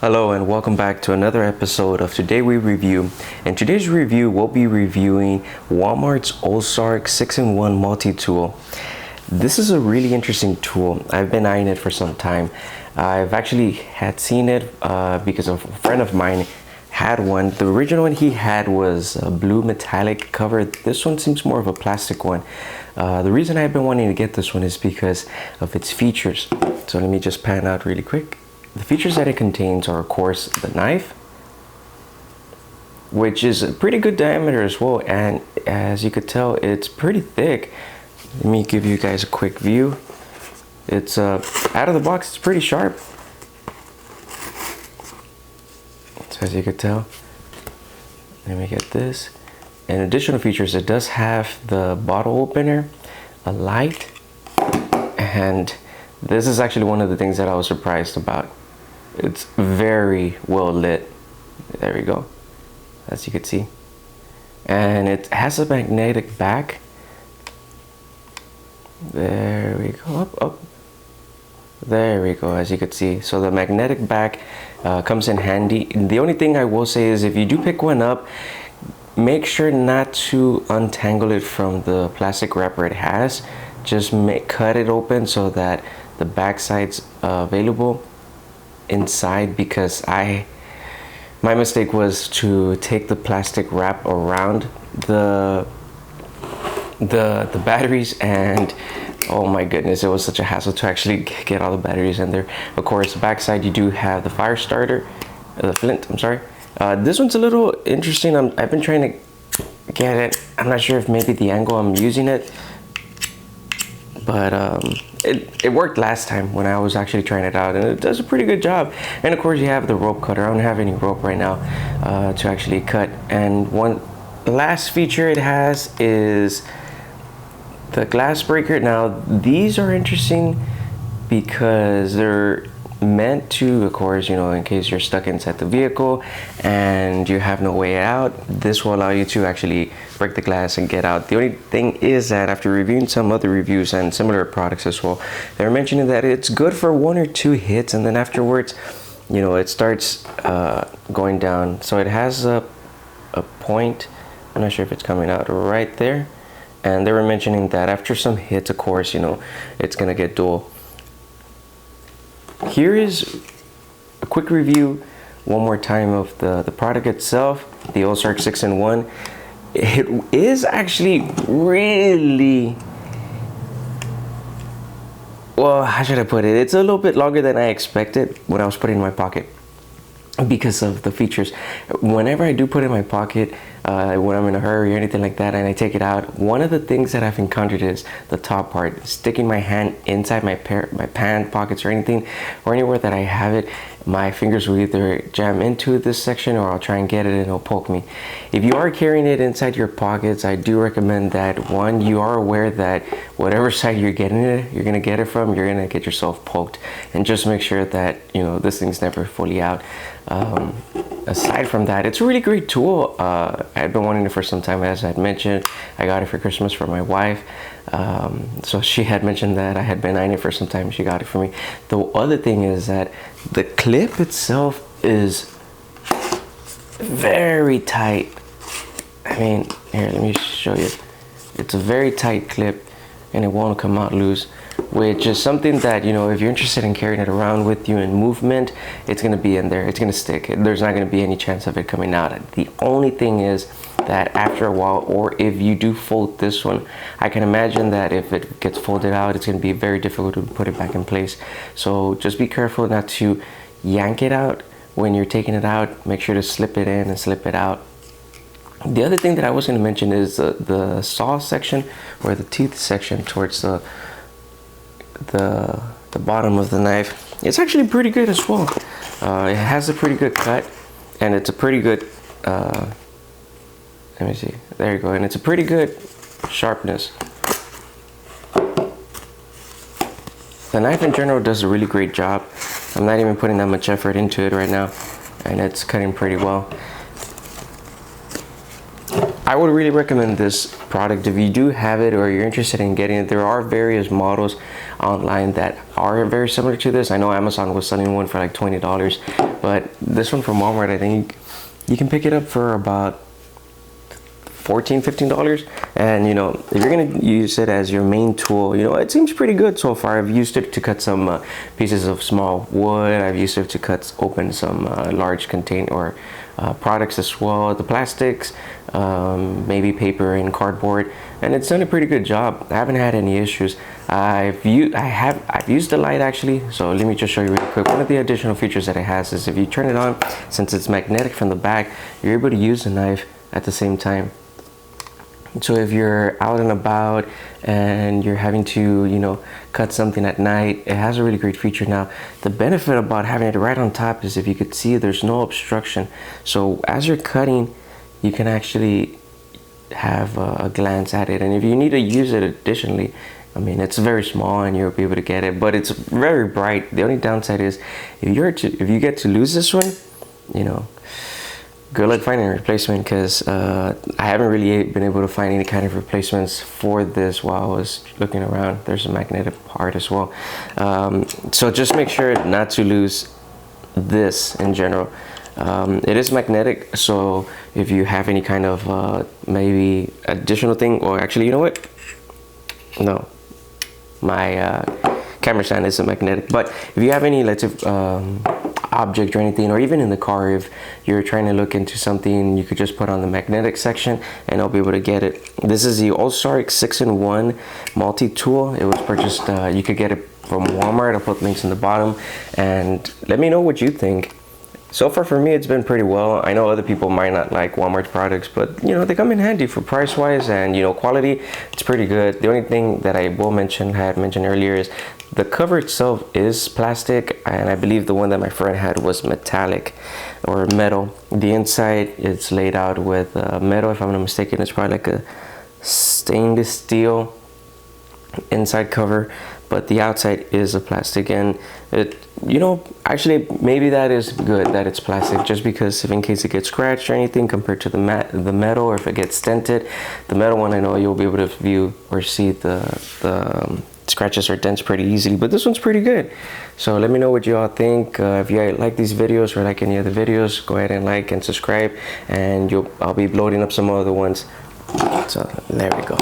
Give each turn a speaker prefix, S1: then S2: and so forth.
S1: Hello and welcome back to another episode of Today We Review. In today's review, we'll be reviewing Walmart's Ozark 6-in-1 multi-tool. This is a really interesting tool. I've been eyeing it for some time. I've actually had seen it because a friend of mine had one. The original one he had was a blue metallic cover. This one seems more of a plastic one. The reason I've been wanting to get this one is because of its features. So let me just pan out really quick. The features that it contains are, of course, the knife, which is a pretty good diameter as well, and as you could tell, it's pretty thick. Let me give you guys a quick view. It's out of the box, it's pretty sharp. So as you could tell, let me get this. In additional features, it does have the bottle opener, a light, and this is actually one of the things that I was surprised about. It's very well lit. There we go, as you can see. And it has a magnetic back. There we go, up. There we go, as you can see. So the magnetic back comes in handy. The only thing I will say is if you do pick one up, make sure not to untangle it from the plastic wrapper it has. Just cut it open so that the back side's available inside, because my mistake was to take the plastic wrap around the batteries, and oh my goodness, it was such a hassle to actually get all the batteries in there. Of course, the back side you do have the fire starter, the flint, I'm sorry. This one's a little interesting. I've been trying to get it. I'm not sure if maybe the angle I'm using it, but it worked last time when I was actually trying it out, and it does a pretty good job. And of course you have the rope cutter. I don't have any rope right now to actually cut. And one last feature it has is the glass breaker. Now these are interesting because they're meant to, of course, you know, in case you're stuck inside the vehicle and you have no way out, this will allow you to actually break the glass and get out. The only thing is that after reviewing some other reviews and similar products as well, they're mentioning that it's good for 1 or 2 hits, and then afterwards, you know, it starts going down. So it has a point, I'm not sure if it's coming out right there, and they were mentioning that after some hits, of course, you know, it's gonna get dull. Here is a quick review one more time of the product itself, the Ozark 6-in-1. It is actually really, well, how should I put it? It's a little bit longer than I expected when I was putting it in my pocket because of the features. Whenever I do put it in my pocket, when I'm in a hurry or anything like that, and I take it out, one of the things that I've encountered is the top part, sticking my hand inside my pant pockets or anything, or anywhere that I have it. My fingers will either jam into this section, or I'll try and get it and it'll poke me. If you are carrying it inside your pockets, I do recommend that, one, you are aware that whatever side you're gonna get it from, you're gonna get yourself poked, and just make sure that, you know, this thing's never fully out. Aside from that, it's a really great tool. I've been wanting it for some time, as I'd mentioned. I got it for Christmas for my wife. So she had mentioned that I had been eyeing it for some time. She got it for me. The other thing is that the clip itself is very tight. I mean, here, let me show you. It's a very tight clip, and it won't come out loose, which is something that, you know, if you're interested in carrying it around with you in movement, it's going to be in there. It's going to stick. There's not going to be any chance of it coming out. The only thing is that after a while, or if you do fold this one, I can imagine that if it gets folded out, it's going to be very difficult to put it back in place. So just be careful not to yank it out when you're taking it out. Make sure to slip it in and slip it out. The other thing that I was going to mention is the saw section, or the teeth section towards the bottom of the knife. It's actually pretty good as well. It has a pretty good cut, and it's a pretty good let me see, there you go, and it's a pretty good sharpness. The knife in general does a really great job. I'm not even putting that much effort into it right now, and it's cutting pretty well. I would really recommend this product if you do have it or you're interested in getting it. There are various models online that are very similar to this. I know Amazon was selling one for like $20, but this one from Walmart, I think you can pick it up for about $14-15. And you know, if you're gonna use it as your main tool, you know, it seems pretty good so far. I've used it to cut some pieces of small wood. I've used it to cut open some large container or products as well, the plastics, maybe paper and cardboard, and it's done a pretty good job. I haven't had any issues. I've used the light actually, so let me just show you really quick. One of the additional features that it has is if you turn it on, since it's magnetic from the back, you're able to use the knife at the same time. So if you're out and about and you're having to, you know, cut something at night, it has a really great feature. Now, the benefit about having it right on top is if you could see, there's no obstruction. So as you're cutting, you can actually have a glance at it. And if you need to use it additionally, I mean, it's very small and you'll be able to get it, but it's very bright. The only downside is if you get to lose this one, you know, good luck finding a replacement, because I haven't really been able to find any kind of replacements for this while I was looking around. There's a magnetic part as well. So just make sure not to lose this in general. It is magnetic, so if you have any kind of maybe additional thing, or actually, you know what? No, my camera stand isn't magnetic, but if you have any, let's say, object or anything, or even in the car, if you're trying to look into something, you could just put on the magnetic section and I'll be able to get it. This is the Ozark 6-in-1 multi-tool. It was purchased, you could get it from Walmart. I'll put links in the bottom, and let me know what you think. So far for me, it's been pretty well. I know other people might not like Walmart products, but you know, they come in handy for price wise, and you know, quality, it's pretty good. The only thing that I will mention, had mentioned earlier, is the cover itself is plastic, and I believe the one that my friend had was metallic or metal. The inside is laid out with metal, if I'm not mistaken. It's probably like a stainless steel inside cover, but the outside is a plastic. And it, you know, actually maybe that is good that it's plastic, just because if in case it gets scratched or anything, compared to the metal, or if it gets dented. The metal one, I know you'll be able to view or see the scratches or dents pretty easily, but this one's pretty good. So let me know what you all think. If you like these videos or like any other videos, go ahead and like and subscribe, and I'll be loading up some other ones. So there we go.